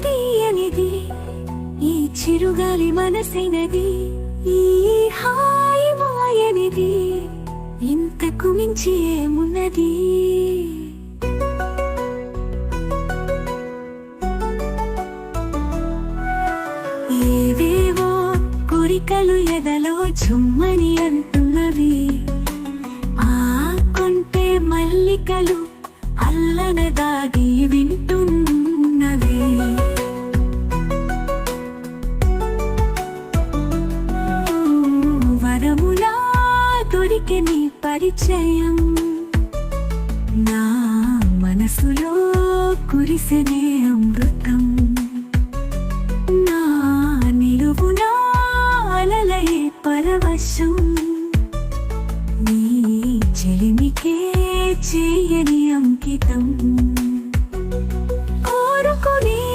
తీయనిది ఈ చిరుగాలి మనసైనది ఈ హాయి మాయనిది ఇంతకు మించి ఏమున్నది ఏవేవో కోరికలు ఎదలో చుమ్మని అంటున్నవి ఆ కొంటే మల్లికలు అల్లన దాగి